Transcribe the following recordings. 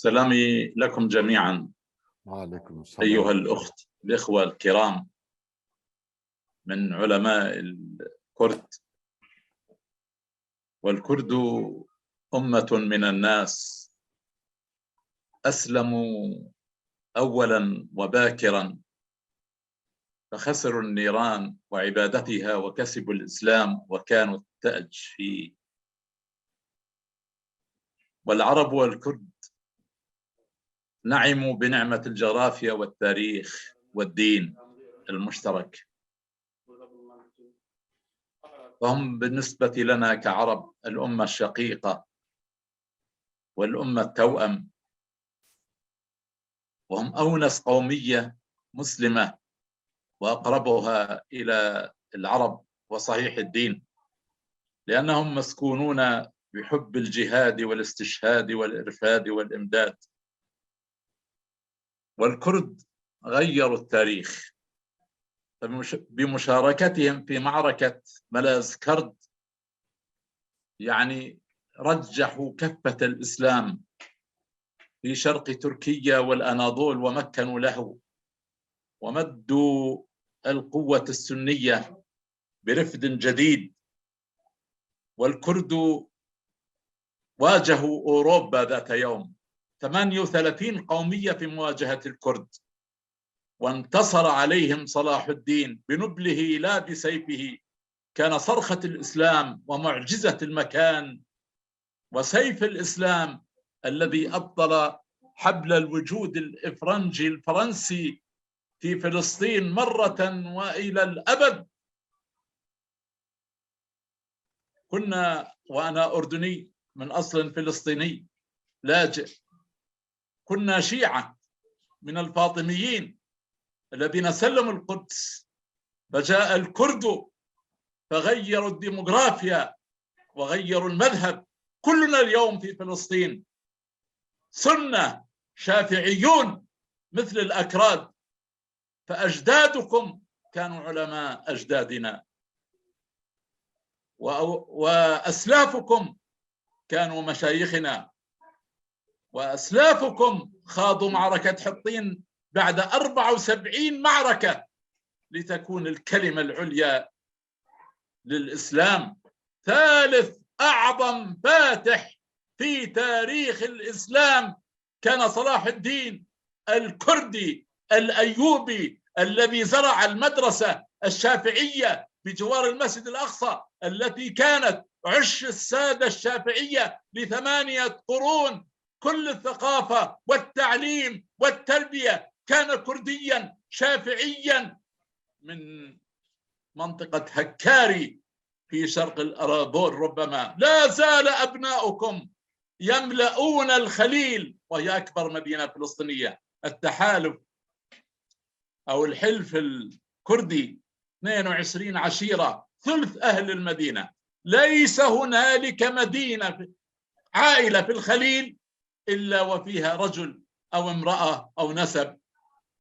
سلامي لكم جميعا وعليكم السلام. أيها الأخت الإخوة الكرام من علماء الكرد. والكرد أمة من الناس أسلموا أولا وباكرا فخسروا النيران وعبادتها وكسبوا الإسلام وكانوا التاج فيه. والعرب والكرد نعموا بنعمة الجغرافيا والتاريخ والدين المشترك، فهم بالنسبة لنا كعرب الأمة الشقيقة والأمة التوأم، وهم أونس قومية مسلمة وأقربها إلى العرب وصحيح الدين، لأنهم مسكونون بحب الجهاد والاستشهاد والإرفاد والإمداد. والكرد غيروا التاريخ بمشاركتهم في معركة ملازكرد، يعني رجحوا كفة الإسلام في شرق تركيا والأناضول ومكنوا له، ومدوا القوة السنية برفد جديد. والكرد واجهوا أوروبا ذات يوم 38 قومية في مواجهة الكرد، وانتصر عليهم صلاح الدين بنبله لا بسيفه. كان صرخة الإسلام ومعجزة المكان وسيف الإسلام الذي أبطل حبل الوجود الإفرنجي الفرنسي في فلسطين مرة وإلى الأبد. كنا وأنا أردني من أصل فلسطيني لاجئ، كنا شيعة من الفاطميين الذين سلموا القدس، فجاء الكرد فغيروا الديموغرافيا وغيروا المذهب. كلنا اليوم في فلسطين سنة شافعيون مثل الأكراد، فأجدادكم كانوا علماء أجدادنا، وأسلافكم كانوا مشايخنا، وأسلافكم خاضوا معركة حطين بعد 74 معركة لتكون الكلمة العليا للإسلام. ثالث أعظم فاتح في تاريخ الإسلام كان صلاح الدين الكردي الأيوبي، الذي زرع المدرسة الشافعية بجوار المسجد الأقصى التي كانت عش السادة الشافعية ل8 قرون. كل الثقافة والتعليم والتربية كان كرديا شافعيا من منطقة هكاري في شرق الأراضون. ربما لا زال أبناؤكم يملؤون الخليل وهي أكبر مدينة فلسطينية. التحالف أو الحلف الكردي 22 عشيرة، ثلث أهل المدينة. ليس هنالك مدينة عائلة في الخليل إلا وفيها رجل أو امرأة أو نسب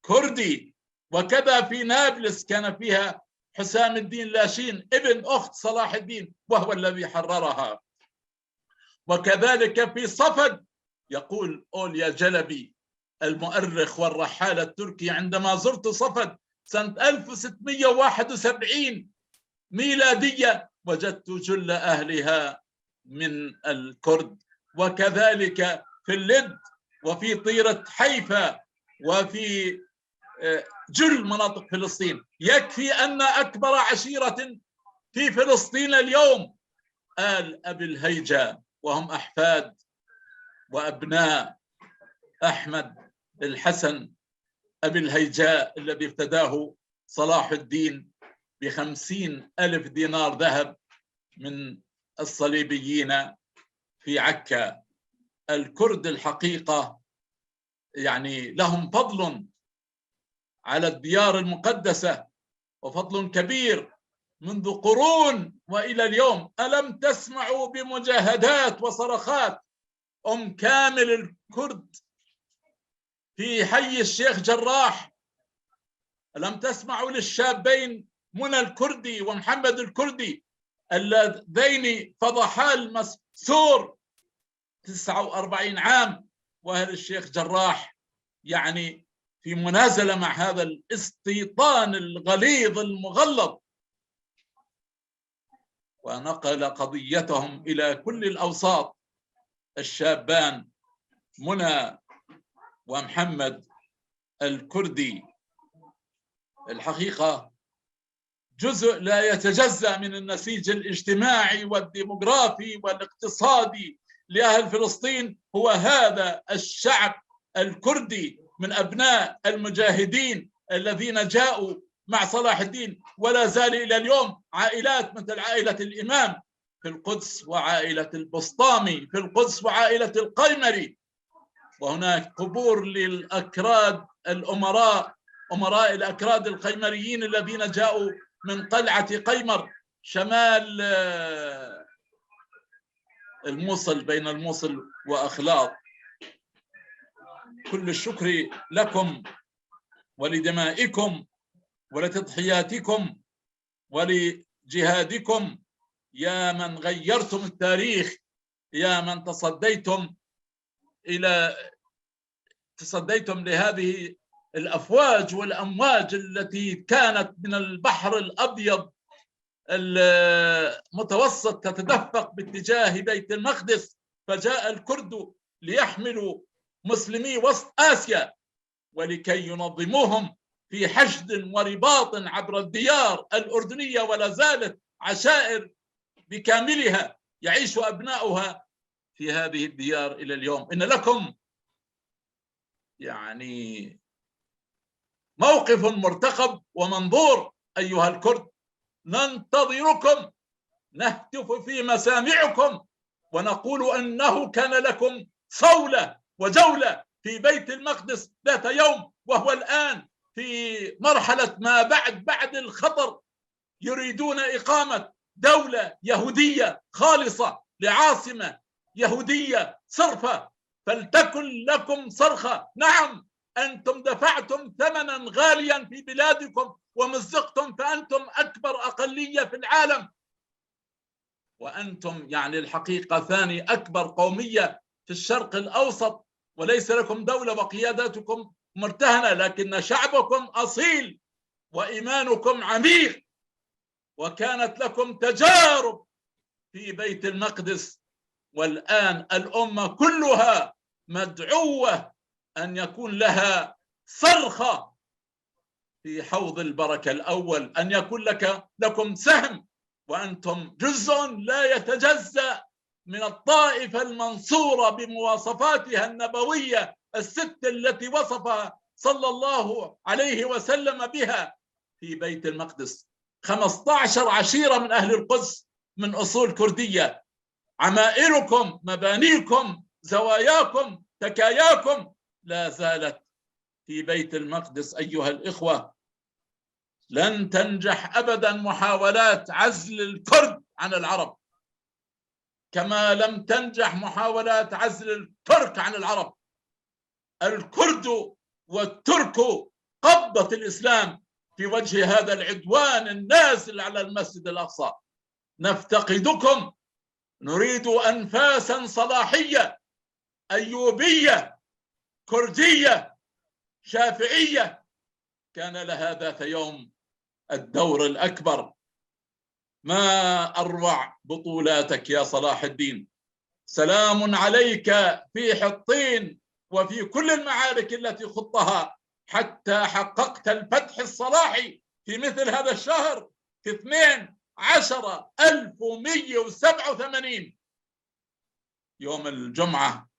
كردي. وكذا في نابلس كان فيها حسام الدين لاشين ابن أخت صلاح الدين وهو الذي حررها. وكذلك في صفد، يقول أوليا جلبي المؤرخ والرحالة التركي: عندما زرت صفد سنة 1671 ميلادية وجدت جل أهلها من الكرد. وكذلك في اللد وفي طيرة حيفا وفي جل مناطق فلسطين. يكفي أن أكبر عشيرة في فلسطين اليوم آل أبي الهيجا، وهم أحفاد وأبناء أحمد الحسن أبي الهيجاء الذي افتداه صلاح الدين ب50,000 دينار ذهب من الصليبيين في عكا. الكرد الحقيقة يعني لهم فضل على الديار المقدسة وفضل كبير منذ قرون وإلى اليوم. ألم تسمعوا بمجاهدات وصرخات كامل الكرد في حي الشيخ جراح؟ ألم تسمعوا للشابين منى الكردي ومحمد الكردي اللذين فضحا المسور 49 عام وأهل الشيخ جراح يعني في منازلة مع هذا الاستيطان الغليظ المغلظ، ونقل قضيتهم إلى كل الأوساط. الشابان منى ومحمد الكردي الحقيقة جزء لا يتجزأ من النسيج الاجتماعي والديموغرافي والاقتصادي لأهل فلسطين، هو هذا الشعب الكردي من أبناء المجاهدين الذين جاءوا مع صلاح الدين، ولا زال إلى اليوم عائلات مثل عائلة الإمام في القدس، وعائلة البسطامي في القدس، وعائلة القيمري، وهناك قبور للأكراد الأمراء، أمراء الأكراد القيمريين الذين جاءوا من قلعة قيمر شمال الموصل، بين الموصل وأخلاط. كل الشكر لكم ولدمائكم ولتضحياتكم ولجهادكم، يا من غيرتم التاريخ، يا من تصديتم لهذه الأفواج والأمواج التي كانت من البحر الأبيض المتوسط تتدفق باتجاه بيت المقدس، فجاء الكرد ليحملوا مسلمي وسط آسيا ولكي ينظموهم في حشد ورباط عبر الديار الأردنية، ولا زالت عشائر بكاملها يعيش أبناؤها في هذه الديار إلى اليوم. إن لكم يعني موقف مرتقب ومنظور أيها الكرد، ننتظركم، نهتف في مسامعكم ونقول أنه كان لكم صولة وجولة في بيت المقدس ذات يوم، وهو الآن في مرحلة ما بعد الخطر، يريدون إقامة دولة يهودية خالصة لعاصمة يهودية صرفة، فلتكن لكم صرخة. نعم، أنتم دفعتم ثمنا غاليا في بلادكم ومزقتم، فأنتم أكبر أقلية في العالم، وأنتم يعني الحقيقة ثاني أكبر قومية في الشرق الأوسط، وليس لكم دولة وقياداتكم مرتهنة، لكن شعبكم أصيل وإيمانكم عميق، وكانت لكم تجارب في بيت المقدس، والآن الأمة كلها مدعوة أن يكون لها صرخة في حوض البركة الأول، أن يكون لكم سهم، وأنتم جزء لا يتجزأ من الطائفة المنصورة بمواصفاتها النبوية الست التي وصفها صلى الله عليه وسلم بها في بيت المقدس. 15 عشيرة من أهل القدس من أصول كردية، عمائركم، مبانيكم، زواياكم، تكاياكم لا زالت في بيت المقدس. أيها الإخوة، لن تنجح أبدا محاولات عزل الكرد عن العرب، كما لم تنجح محاولات عزل الترك عن العرب. الكرد والترك قبضة الإسلام في وجه هذا العدوان النازل على المسجد الأقصى. نفتقدكم، نريد أنفاسا صلاحية أيوبية كردية شافعية كان لها ذات يوم الدور الأكبر. ما أروع بطولاتك يا صلاح الدين، سلام عليك في حطين وفي كل المعارك التي خضتها حتى حققت الفتح الصلاحي في مثل هذا الشهر في 12/1187 يوم الجمعة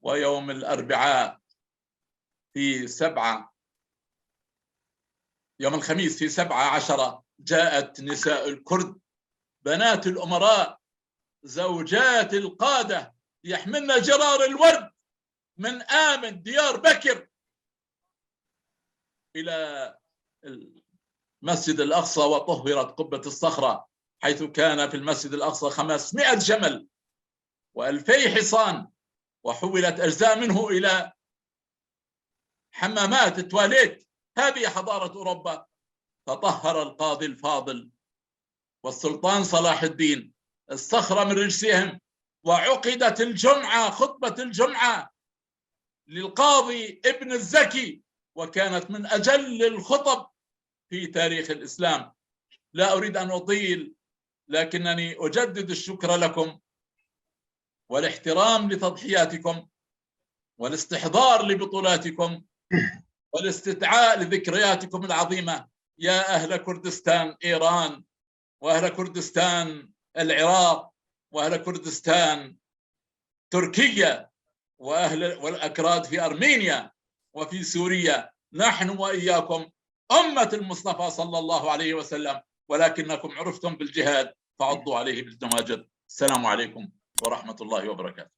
ويوم الأربعاء في 7، يوم الخميس في 17 جاءت نساء الكرد بنات الأمراء زوجات القادة يحملن جرار الورد من آمن ديار بكر إلى المسجد الأقصى، وطهرت قبة الصخرة، حيث كان في المسجد الأقصى 500 جمل و2000 حصان، وحولت أجزاء منه إلى حمامات التواليت. هذه حضارة أوروبا. فطهر القاضي الفاضل والسلطان صلاح الدين الصخرة من رجسهم، وعقدت الجمعة، خطبة الجمعة للقاضي ابن الزكي، وكانت من أجل الخطب في تاريخ الإسلام. لا أريد أن أطيل، لكنني أجدد الشكر لكم والاحترام لتضحياتكم والاستحضار لبطولاتكم والاستدعاء لذكرياتكم العظيمة يا أهل كردستان إيران، وأهل كردستان العراق، وأهل كردستان تركيا، والأكراد في أرمينيا وفي سوريا. نحن وإياكم أمة المصطفى صلى الله عليه وسلم، ولكنكم عرفتم بالجهاد فعضوا عليه بالنواجذ. السلام عليكم ورحمة الله وبركاته.